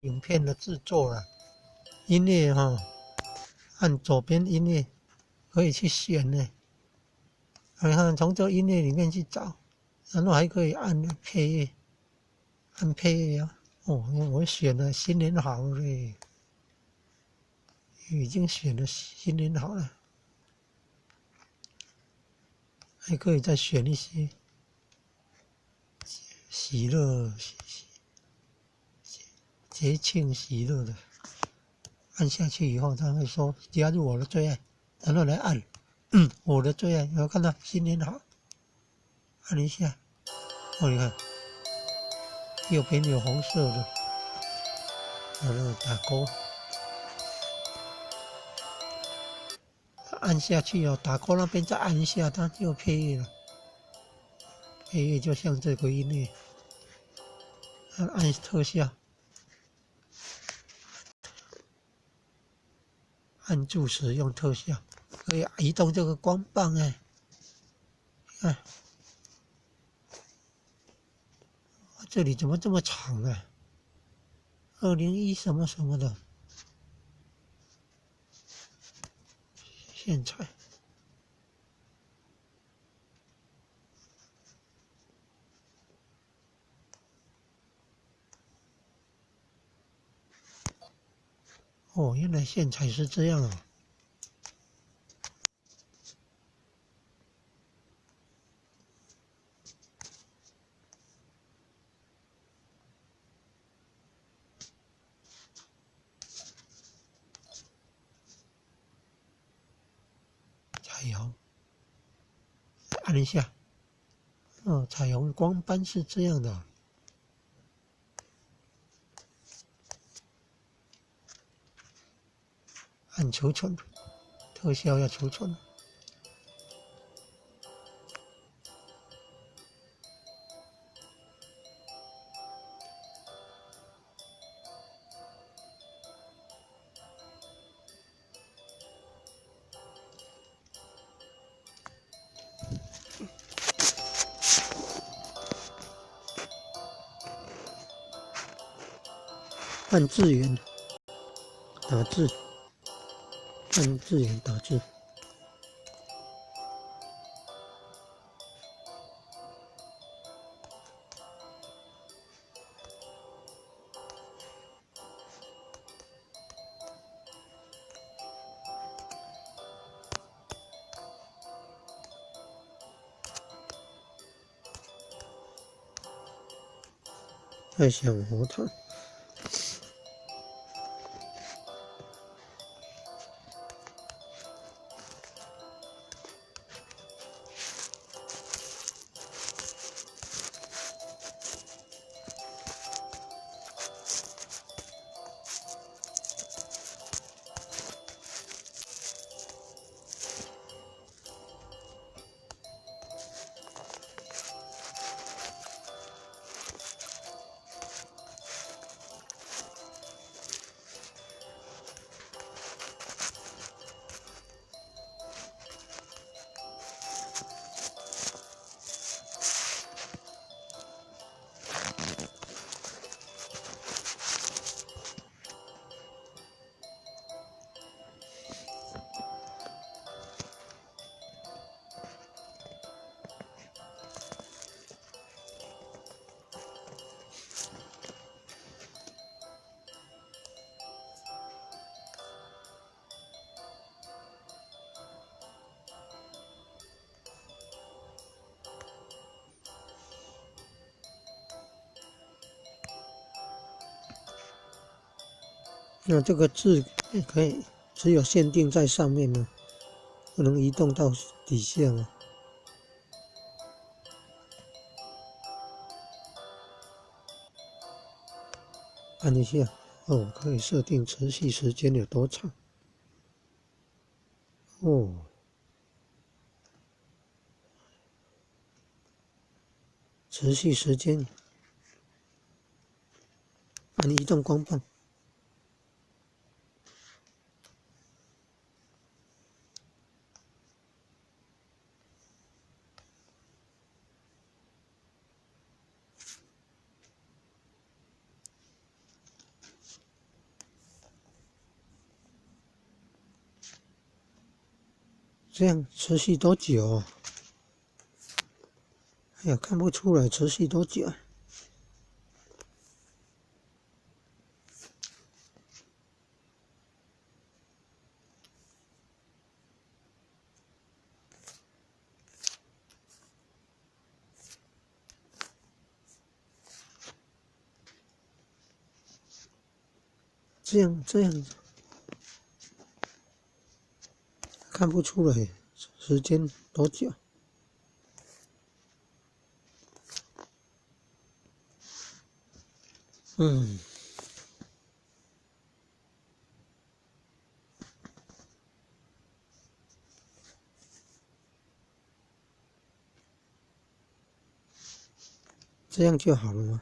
影片的制作了，音乐按左边音乐可以去选呢。你看从这音乐里面去找，然后还可以按配乐，按配乐啊。我选了新年好嘞，已经选了新年好了，还可以再选一些喜乐、节庆喜乐的。按下去以后，他会说加入我的最爱，然后来按，我的最爱，然后看到新年好，按一下，你看右边有红色的，然后打勾，按下去打勾那边再按一下，它就配乐了。配乐就像这个音乐，按特效，按住使用特效，可以移动这个光棒看。这里怎么这么长啊？2001什么什么的，现在原来线材是这样啊。彩虹，按一下，彩虹光斑是这样的。按储存，特效要储存。按字元打字，按字元打字。太想活它。那这个字可以只有限定在上面呢，不能移动到底下啊。按一下，可以设定持续时间有多长。持续时间，按移动光棒。这样持续多久？哎呀，看不出来持续多久。这样子，看不出来时间多久。这样就好了吗？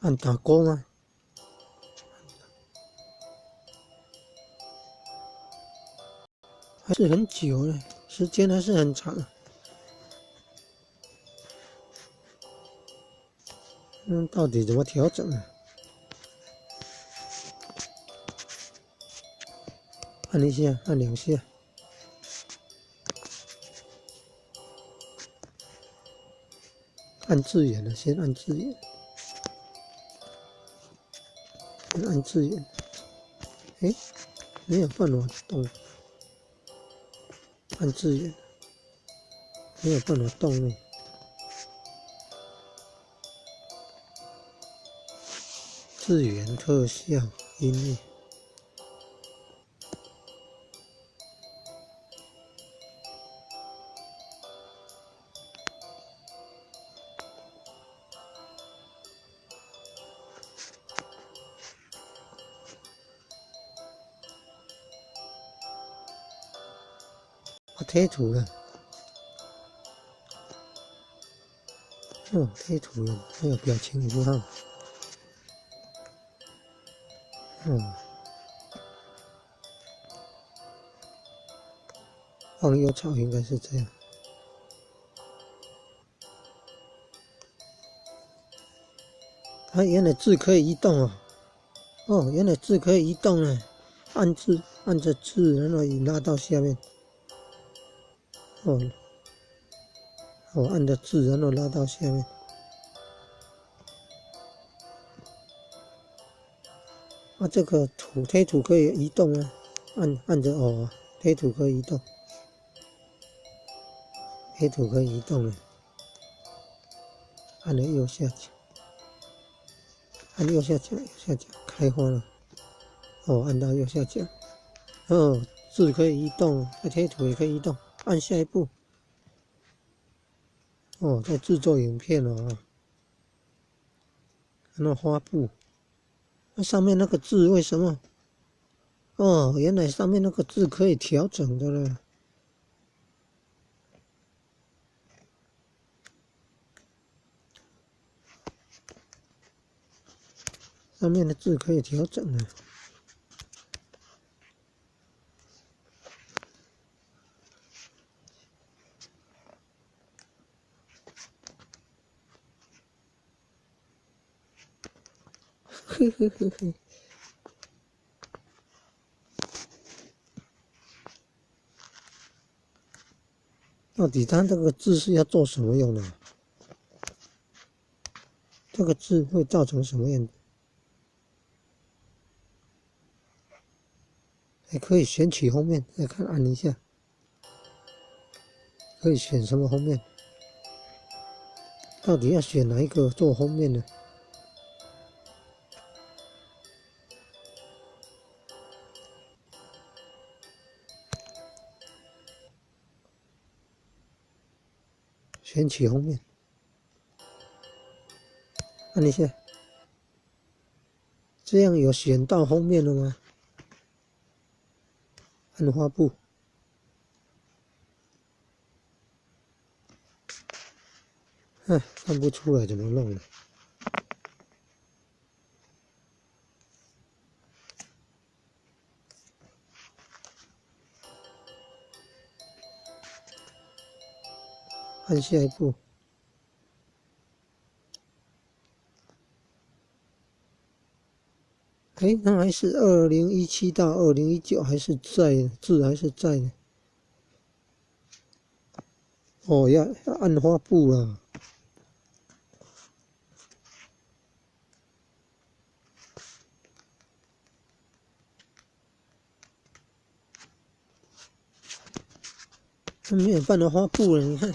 按打勾吗？还是很久了，时间还是很长。到底怎么调整啊？按一下，按两下。按字眼的，先按字眼，先按字眼。哎，没有办法动，按字眼，没有办法动呢。字眼特效音乐。我贴图了，贴图了，还有表情符号。忘忧草应该是这样。它原来字可以移动哦。原来字可以移动呢。按着字，然后拉到下面。按着字，然后拉到下面。这个贴图可以移动啊。按着贴图可以移动。贴图可以移动了。按了右下角，按右下角，开花了。按到右下角。字可以移动，贴图也可以移动。按下一步。在制作影片了。那花布，那上面那个字为什么？原来上面那个字可以调整的了。上面的字可以调整的。呵呵呵呵。到底它这个字是要做什么用的？这个字会造成什么样子？还可以选取封面，来看按一下，可以选什么封面？到底要选哪一个做封面呢？选取封面，按一下，这样有选到封面了吗？按花布，看不出来怎么弄的。按下一步，哎，那还是2017到2019还是在的，字还是在的。哦，要按花布啊。没有办法花布了，你看，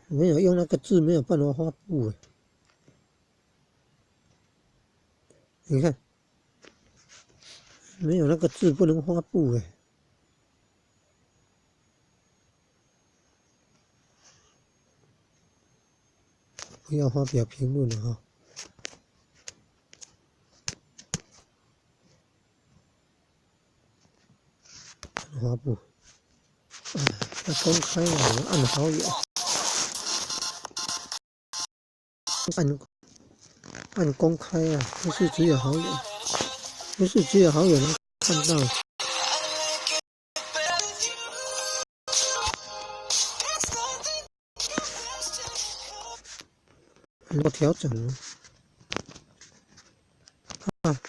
没有用那个字，没有办法花布哎。你看，没有那个字不能花布哎。不要发表评论了哈。花布，要公开了，我按好友，按公开啊，不是只有好友，不是只有好友能看到。我调整了啊。